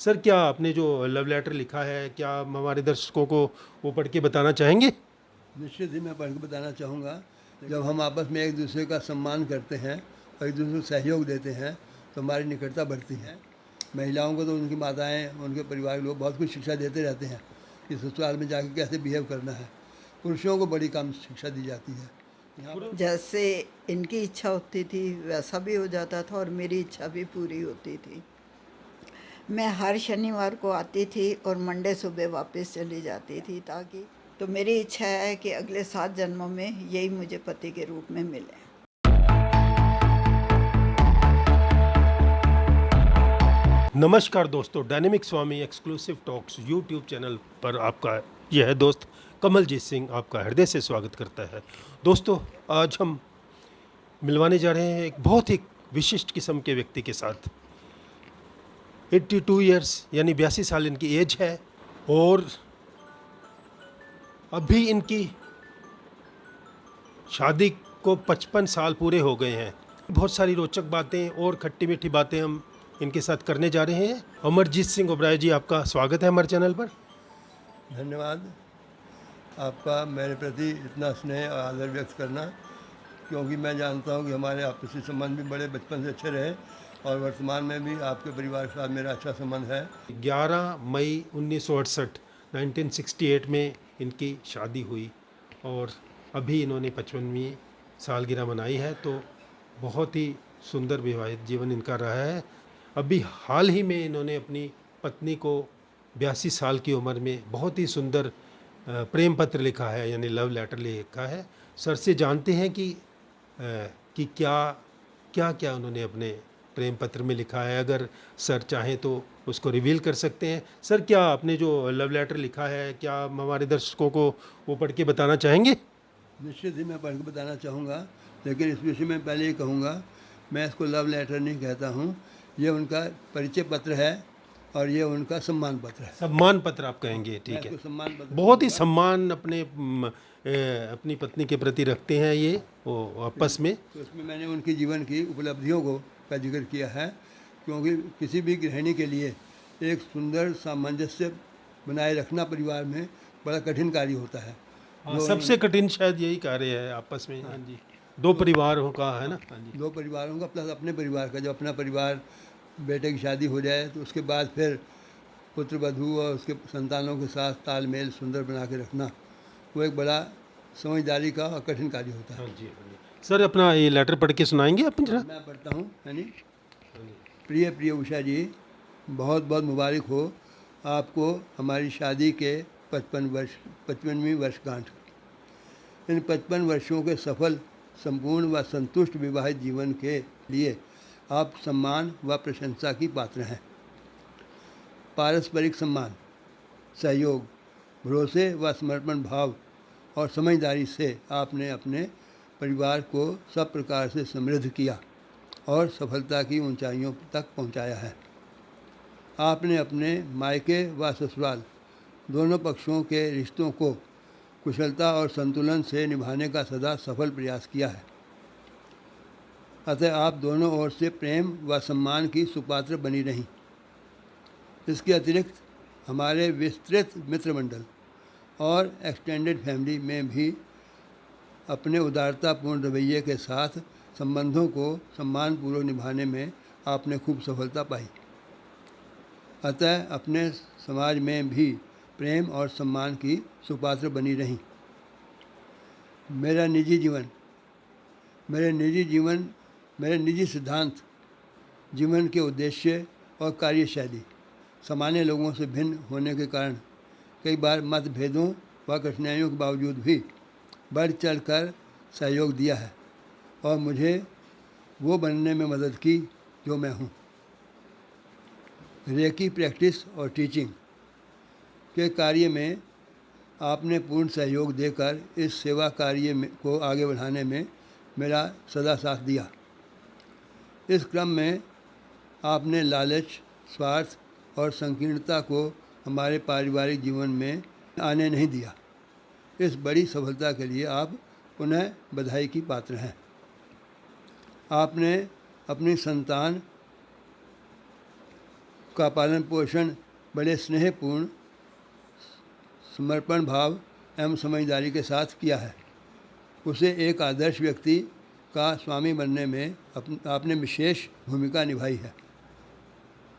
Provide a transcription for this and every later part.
Sir, क्या आपने जो लव लेटर लिखा है, क्या आप हमारे दर्शकों को वो पढ़ के बताना चाहेंगे? निश्चित ही मैं पढ़ के बताना चाहूँगा। जब हम आपस में एक दूसरे का सम्मान करते हैं और एक दूसरे को सहयोग देते हैं तो हमारी निकटता बढ़ती है। महिलाओं को तो उनकी माताएं, उनके परिवार के लोग बहुत कुछ शिक्षा देते रहते हैं कि ससुराल में जाकर कैसे बिहेव करना है। पुरुषों को बड़ी कम शिक्षा दी जाती है। यहाँ पर जैसे इनकी इच्छा होती थी वैसा भी हो जाता था और मेरी इच्छा भी पूरी होती थी। मैं हर शनिवार को आती थी और मंडे सुबह वापस चली जाती थी, ताकि तो मेरी इच्छा है कि अगले 7 जन्मों में यही मुझे पति के रूप में मिले। नमस्कार दोस्तों, डायनेमिक स्वामी एक्सक्लूसिव टॉक्स यूट्यूब चैनल पर आपका यह है दोस्त कमलजीत सिंह आपका हृदय से स्वागत करता है। दोस्तों, आज हम मिलवाने जा रहे हैं एक बहुत ही विशिष्ट किस्म के व्यक्ति के साथ। 82 ईयर्स यानी 82 साल इनकी एज है और अभी इनकी शादी को 55 साल पूरे हो गए हैं। बहुत सारी रोचक बातें और खट्टी मीठी बातें हम इनके साथ करने जा रहे हैं। अमरजीत सिंह ओबराय जी, आपका स्वागत है हमारे चैनल पर। धन्यवाद आपका मेरे प्रति इतना स्नेह और आदर व्यक्त करना, क्योंकि मैं जानता हूँ कि हमारे आपसी संबंध भी बड़े बचपन से अच्छे रहे और वर्तमान में भी आपके परिवार के साथ मेरा अच्छा संबंध है। 11 मई 1968 1968 में इनकी शादी हुई और अभी इन्होंने 55वीं सालगिरह मनाई है। तो बहुत ही सुंदर विवाहित जीवन इनका रहा है। अभी हाल ही में इन्होंने अपनी पत्नी को 82 साल की उम्र में बहुत ही सुंदर प्रेम पत्र लिखा है, यानी लव लेटर लिखा है। सर से जानते हैं कि क्या क्या क्या उन्होंने अपने प्रेम पत्र में लिखा है। अगर सर चाहें तो उसको रिवील कर सकते हैं। सर, क्या आपने जो लव लेटर लिखा है, क्या आप हमारे दर्शकों को वो पढ़ के बताना चाहेंगे? निश्चित ही मैं पढ़ के बताना चाहूँगा, लेकिन इस विषय में पहले ये कहूँगा, मैं इसको लव लेटर नहीं कहता हूँ। ये उनका परिचय पत्र है और ये उनका सम्मान पत्र है। सम्मान पत्र आप कहेंगे, ठीक मैं है। इसको सम्मान पत्र बहुत ही कहूँगा। सम्मान अपनी पत्नी के प्रति रखते हैं ये वो आपस में। तो इसमें मैंने उनकी जीवन की उपलब्धियों का जिक्र किया है, क्योंकि किसी भी गृहिणी के लिए एक सुंदर सामंजस्य बनाए रखना परिवार में बड़ा कठिन कार्य होता है। हाँ, सबसे कठिन शायद यही कार्य है आपस में। हाँ जी, दो परिवारों का है ना। हाँ जी, दो परिवारों का प्लस अपने परिवार का। जब अपना परिवार, बेटे की शादी हो जाए तो उसके बाद फिर पुत्र वधू और उसके संतानों के साथ तालमेल सुंदर बना के रखना, वो एक बड़ा समझदारी का और कठिन कार्य होता है। हाँ जी, हाँ जी। सर, अपना ये लेटर पढ़ के सुनाएंगे आप जरा? मैं पढ़ता हूँ, है नी। प्रिय प्रिय उषा जी, बहुत बहुत मुबारक हो आपको हमारी शादी के 55वीं वर्षगांठ। इन 55 वर्षों के सफल, संपूर्ण व संतुष्ट विवाहित जीवन के लिए आप सम्मान व प्रशंसा की पात्र हैं। पारस्परिक सम्मान, सहयोग, भरोसे व समर्पण भाव और समझदारी से आपने अपने परिवार को सब प्रकार से समृद्ध किया और सफलता की ऊंचाइयों तक पहुंचाया है। आपने अपने मायके व ससुराल दोनों पक्षों के रिश्तों को कुशलता और संतुलन से निभाने का सदा सफल प्रयास किया है। अतः आप दोनों ओर से प्रेम व सम्मान की सुपात्र बनी रहीं। इसके अतिरिक्त हमारे विस्तृत मित्रमंडल और एक्सटेंडेड फैमिली में भी अपने उदारतापूर्ण रवैये के साथ संबंधों को सम्मानपूर्वक निभाने में आपने खूब सफलता पाई। अतः अपने समाज में भी प्रेम और सम्मान की सुपात्र बनी रहीं। मेरे निजी सिद्धांत, जीवन के उद्देश्य और कार्यशैली सामान्य लोगों से भिन्न होने के कारण कई बार मतभेदों व कठिनाइयों के बावजूद भी बढ़ चढ़ कर सहयोग दिया है और मुझे वो बनने में मदद की जो मैं हूँ। रेकी प्रैक्टिस और टीचिंग के कार्य में आपने पूर्ण सहयोग देकर इस सेवा कार्य को आगे बढ़ाने में मेरा सदा साथ दिया। इस क्रम में आपने लालच, स्वार्थ और संकीर्णता को हमारे पारिवारिक जीवन में आने नहीं दिया। इस बड़ी सफलता के लिए आप पुनः बधाई की पात्र हैं। आपने अपनी संतान का पालन पोषण बड़े स्नेहपूर्ण समर्पण भाव एवं समझदारी के साथ किया है। उसे एक आदर्श व्यक्ति का स्वामी बनने में आपने विशेष भूमिका निभाई है।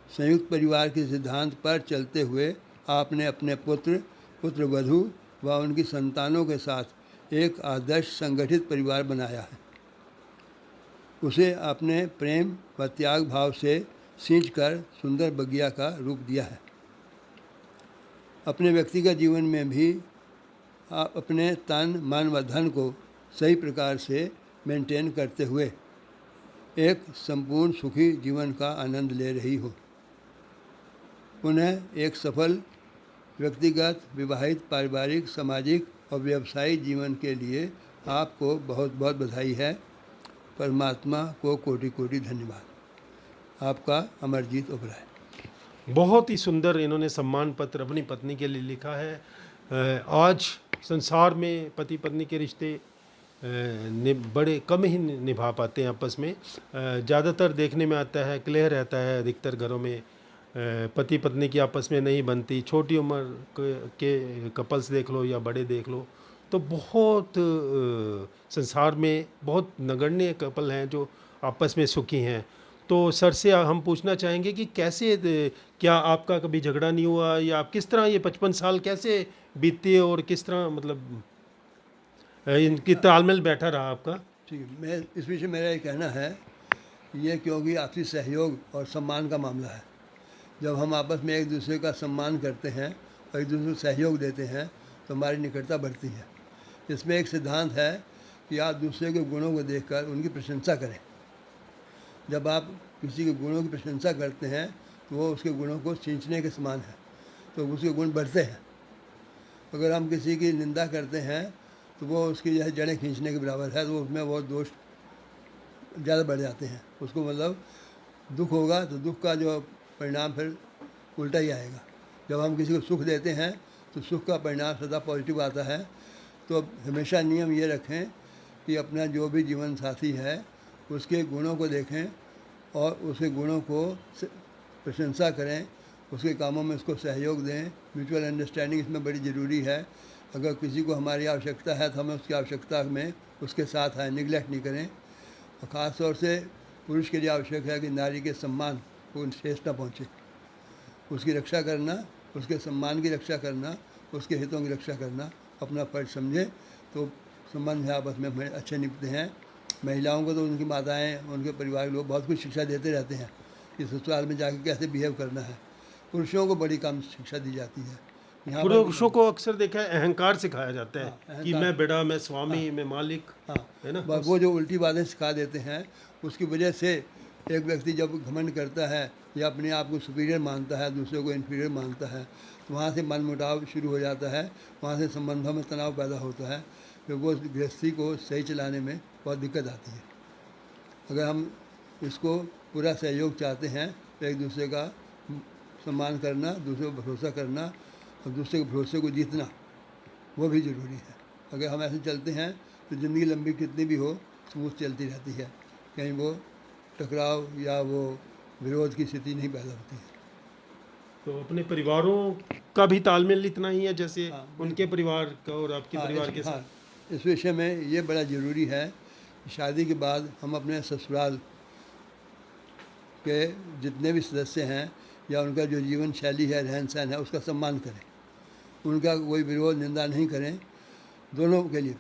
संयुक्त परिवार के सिद्धांत पर चलते हुए आपने अपने पुत्रवधू व उनकी संतानों के साथ एक आदर्श संगठित परिवार बनाया है। उसे आपने प्रेम व त्याग भाव से सींचकर सुंदर बगिया का रूप दिया है। अपने व्यक्तिगत जीवन में भी आप अपने तन मन व धन को सही प्रकार से मेंटेन करते हुए एक संपूर्ण सुखी जीवन का आनंद ले रही हो। पुनः एक सफल व्यक्तिगत, विवाहित, पारिवारिक, सामाजिक और व्यावसायिक जीवन के लिए आपको बहुत बहुत बधाई है। परमात्मा को कोटि कोटि धन्यवाद। आपका अमरजीत ओबराय। बहुत ही सुंदर इन्होंने सम्मान पत्र अपनी पत्नी के लिए लिखा है। आज संसार में पति पत्नी के रिश्ते बड़े कम ही निभा पाते हैं आपस में। ज़्यादातर देखने में आता है, क्लियर रहता है अधिकतर घरों में पति पत्नी की आपस में नहीं बनती। छोटी उम्र के कपल्स देख लो या बड़े देख लो तो बहुत संसार में बहुत नगण्य कपल हैं जो आपस में सुखी हैं। तो सर से हम पूछना चाहेंगे कि कैसे, क्या आपका कभी झगड़ा नहीं हुआ या आप किस तरह ये 55 साल कैसे बीते और किस तरह मतलब इनकी तालमेल बैठा रहा आपका? ठीक है, मैं इस विषय मेरा ये कहना है, ये क्योंकि आपसी सहयोग और सम्मान का मामला है। जब हम आपस में एक दूसरे का सम्मान करते हैं और एक दूसरे को सहयोग देते हैं तो हमारी निकटता बढ़ती है। इसमें एक सिद्धांत है कि आप दूसरे के गुणों को देखकर उनकी प्रशंसा करें। जब आप किसी के गुणों की प्रशंसा करते हैं तो वो उसके गुणों को सींचने के समान है, तो उसके गुण बढ़ते हैं। अगर हम किसी की निंदा करते हैं तो वो उसकी यह जड़ें खींचने के बराबर है, तो उसमें वो दोष ज़्यादा बढ़ जाते हैं। उसको मतलब दुख होगा तो दुख का जो परिणाम फिर उल्टा ही आएगा। जब हम किसी को सुख देते हैं तो सुख का परिणाम सदा पॉजिटिव आता है। तो हमेशा नियम ये रखें कि अपना जो भी जीवन साथी है उसके गुणों को देखें और उसके गुणों को प्रशंसा करें, उसके कामों में उसको सहयोग दें। म्यूचुअल अंडरस्टैंडिंग इसमें बड़ी ज़रूरी है। अगर किसी को हमारी आवश्यकता है तो हमें उसकी आवश्यकता में उसके साथ आए, निगलेक्ट नहीं करें। और ख़ास तौर से पुरुष के लिए आवश्यक है कि नारी के सम्मान को ठेस न पहुँचे, उसकी रक्षा करना, उसके सम्मान की रक्षा करना, उसके हितों की रक्षा करना अपना फर्ज समझे तो संबंध आपस में अच्छे निपटते हैं। महिलाओं को तो उनकी माताएं, उनके परिवार के लोग बहुत कुछ शिक्षा देते रहते हैं कि ससुराल में जाकर कैसे बिहेव करना है। पुरुषों को बड़ी कम शिक्षा दी जाती है। यहाँ पुरुषों को अक्सर देखा है अहंकार सिखाया जाता है। हाँ, कि मैं बड़ा, मैं स्वामी, मैं मालिक, है ना। वो जो उल्टी बातें सिखा देते हैं उसकी वजह से एक व्यक्ति जब घमंड करता है या अपने आप को सुपीरियर मानता है, दूसरे को इन्फीरियर मानता है, तो वहाँ से मनमुटाव शुरू हो जाता है। वहाँ से संबंधों में तनाव पैदा होता है। फिर वो गृहस्थी को सही चलाने में बहुत दिक्कत आती है। अगर हम इसको पूरा सहयोग चाहते हैं तो एक दूसरे का सम्मान करना, दूसरे को भरोसा करना और दूसरे के भरोसे को जीतना वो भी ज़रूरी है। अगर हम ऐसे चलते हैं तो ज़िंदगी लंबी कितनी भी हो स्मूथ चलती रहती है, कहीं वो टकराव या वो विरोध की स्थिति नहीं पैदा होती है। तो अपने परिवारों का भी तालमेल इतना ही है जैसे उनके परिवार का और आपके परिवार के साथ। इस विषय में ये बड़ा ज़रूरी है कि शादी के बाद हम अपने ससुराल के जितने भी सदस्य हैं या उनका जो जीवन शैली है, रहन सहन है, उसका सम्मान करें। उनका कोई विरोध निंदा नहीं करें। दोनों के लिए,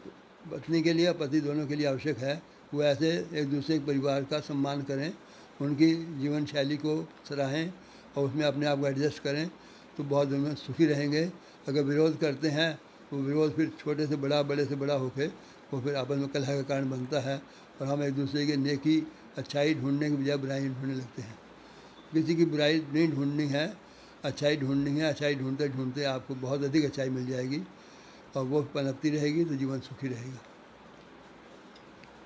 पत्नी के लिए पति दोनों के लिए आवश्यक है वो ऐसे एक दूसरे के परिवार का सम्मान करें, उनकी जीवन शैली को सराहें और उसमें अपने आप को एडजस्ट करें तो बहुत दिन में सुखी रहेंगे। अगर विरोध करते हैं वो विरोध फिर छोटे से बड़ा, बड़े से बड़ा होकर वो फिर आपस में कलह का कारण बनता है और हम एक दूसरे की नेकी, अच्छाई ढूंढने के बजाय बुराई ढूंढने लगते हैं। किसी की बुराई नहीं ढूंढनी है, अच्छाई ढूंढनी है। अच्छाई ढूंढते ढूंढते आपको बहुत अधिक अच्छाई मिल जाएगी और वो पनपती रहेगी तो जीवन सुखी रहेगा।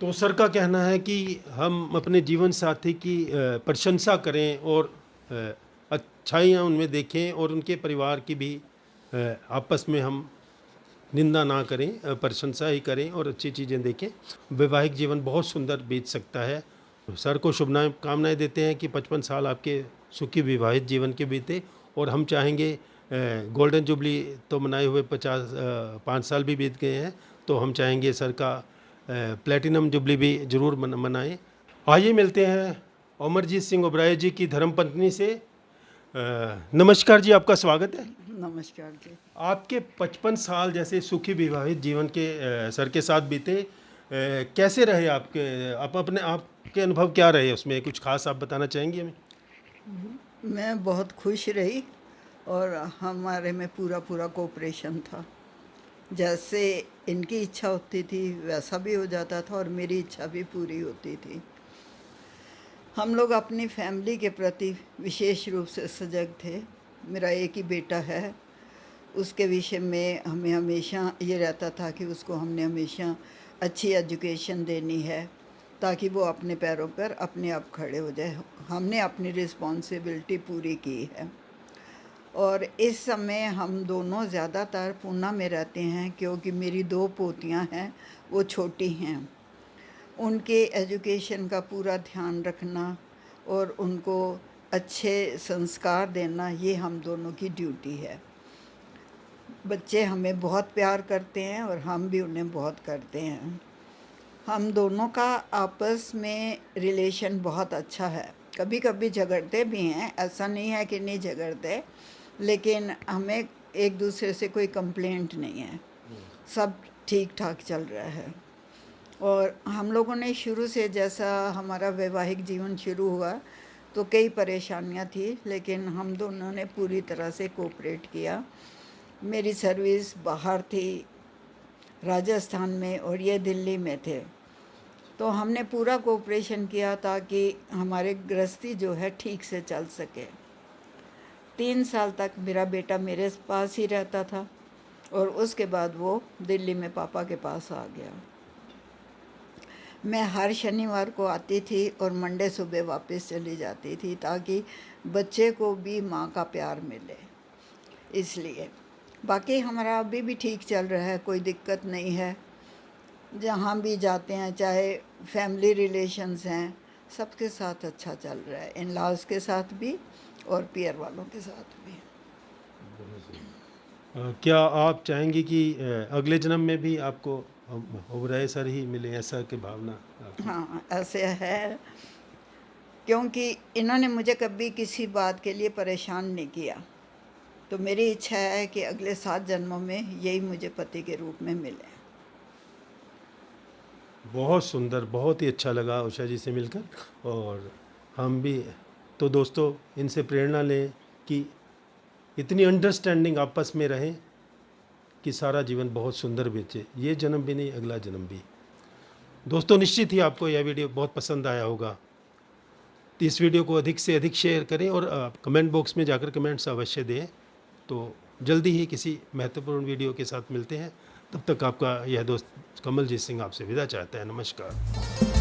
तो सर का कहना है कि हम अपने जीवन साथी की प्रशंसा करें और अच्छाइयाँ उनमें देखें और उनके परिवार की भी आपस में हम निंदा ना करें, प्रशंसा ही करें और अच्छी चीज़ें देखें। वैवाहिक जीवन बहुत सुंदर बीत सकता है। सर को शुभकामनाएं देते हैं कि 55 साल आपके सुखी विवाहित जीवन के बीते। और हम चाहेंगे गोल्डन जुबली तो मनाए हुए 5 साल भी बीत गए हैं, तो हम चाहेंगे सर का प्लेटिनम जुबली भी ज़रूर मनाएं। आइए मिलते हैं अमरजीत सिंह ओबराय जी की धर्मपत्नी से। नमस्कार जी, आपका स्वागत है। नमस्कार जी। आपके 55 साल जैसे सुखी विवाहित जीवन के सर के साथ बीते, कैसे रहे आपके, आप अपने आपके अनुभव क्या रहे उसमें, कुछ खास आप बताना चाहेंगे हमें? मैं बहुत खुश रही और हमारे में पूरा कोऑपरेशन था। जैसे इनकी इच्छा होती थी वैसा भी हो जाता था और मेरी इच्छा भी पूरी होती थी। हम लोग अपनी फैमिली के प्रति विशेष रूप से सजग थे। मेरा एक ही बेटा है, उसके विषय में हमें हमेशा ये रहता था कि उसको हमने हमेशा अच्छी एजुकेशन देनी है ताकि वो अपने पैरों पर अपने आप खड़े हो जाए। हमने अपनी रिस्पॉन्सिबिलिटी पूरी की है। और इस समय हम दोनों ज़्यादातर पूना में रहते हैं क्योंकि मेरी 2 पोतियां हैं, वो छोटी हैं। उनके एजुकेशन का पूरा ध्यान रखना और उनको अच्छे संस्कार देना, ये हम दोनों की ड्यूटी है। बच्चे हमें बहुत प्यार करते हैं और हम भी उन्हें बहुत करते हैं। हम दोनों का आपस में रिलेशन बहुत अच्छा है। कभी कभी झगड़ते भी हैं, ऐसा नहीं है कि नहीं झगड़ते, लेकिन हमें एक दूसरे से कोई कंप्लेंट नहीं है, सब ठीक ठाक चल रहा है। और हम लोगों ने शुरू से, जैसा हमारा वैवाहिक जीवन शुरू हुआ तो कई परेशानियां थी, लेकिन हम दोनों ने पूरी तरह से कोऑपरेट किया। मेरी सर्विस बाहर थी, राजस्थान में, और ये दिल्ली में थे, तो हमने पूरा कोऑपरेशन किया ताकि हमारे गृहस्थी जो है ठीक से चल सके। 3 साल तक मेरा बेटा मेरे पास ही रहता था और उसके बाद वो दिल्ली में पापा के पास आ गया। मैं हर शनिवार को आती थी और मंडे सुबह वापस चली जाती थी ताकि बच्चे को भी माँ का प्यार मिले, इसलिए। बाकी हमारा अभी भी ठीक चल रहा है, कोई दिक्कत नहीं है। जहाँ भी जाते हैं, चाहे फैमिली रिलेशंस हैं, सबके साथ अच्छा चल रहा है, इन लॉज के साथ भी और पियर वालों के साथ भी। क्या आप चाहेंगे कि अगले जन्म में भी आपको ओबराय सर ही मिले, ऐसा की भावना आपकी? हाँ, ऐसे है, क्योंकि इन्होंने मुझे कभी किसी बात के लिए परेशान नहीं किया, तो मेरी इच्छा है कि अगले 7 जन्मों में यही मुझे पति के रूप में मिले। बहुत सुंदर, बहुत ही अच्छा लगा उषा जी से मिलकर। और हम भी तो दोस्तों इनसे प्रेरणा लें कि इतनी अंडरस्टैंडिंग आपस में रहें कि सारा जीवन बहुत सुंदर बीते, ये जन्म भी नहीं, अगला जन्म भी। दोस्तों निश्चित ही आपको यह वीडियो बहुत पसंद आया होगा, तो इस वीडियो को अधिक से अधिक शेयर करें और कमेंट बॉक्स में जाकर कमेंट्स अवश्य दें। तो जल्दी ही किसी महत्वपूर्ण वीडियो के साथ मिलते हैं, तब तक आपका यह दोस्त कमलजीत सिंह आपसे विदा चाहता है। नमस्कार।